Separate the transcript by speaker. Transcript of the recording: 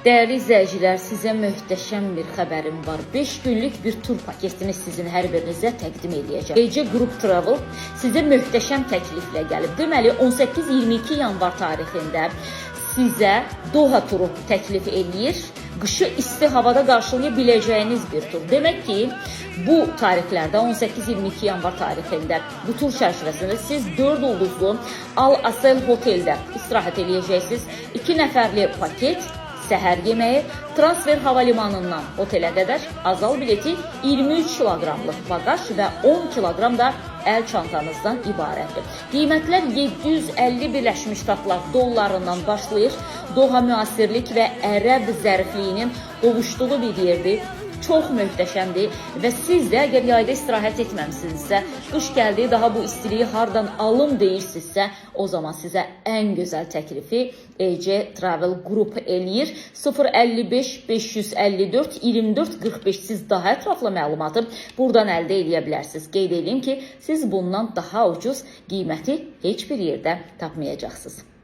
Speaker 1: Değerli izləyicilər, sizə möhtəşəm bir xəbərim var. 5 günlük bir tur paketini sizin hər birinizə təqdim edəcəm. EC Group Travel sizə möhtəşəm təkliflə gəlib. Deməli, 18-22 yanvar tarixində sizə Doha turu təklif edir. Qışı isti havada qarşılaya biləcəyiniz bir tur. Demək ki, bu tarixlərdə 18-22 yanvar tarixində bu tur çərçivəsində siz 4 ulduzlu Al Asel Hoteldə istirahət edəcəksiniz. 2 nəfərli paket, səhər yeməyi, transfer havalimanından otelə qədər azal bileti, 23 kiloqramlıq bagaj və 10 kiloqram da əl çantanızdan ibarətdir. Qiymətlər 750 Birləşmiş Ştatlar dollarından başlayır. Doha müasirlik və ərəb zərifliyinin qovuşduğu bir yerdir. Çox möhtəşəmdir və siz də əgər yayda istirahət etməmsinizsə, qış gəldi, daha bu istiliyi hardan alım deyirsinizsə, o zaman sizə ən gözəl təklifi EC Travel Group eləyir. 055 554 24 45 siz daha ətraflı məlumatı buradan əldə edə bilərsiniz. Qeyd edeyim ki, siz bundan daha ucuz qiyməti heç bir yerdə tapmayacaqsınız.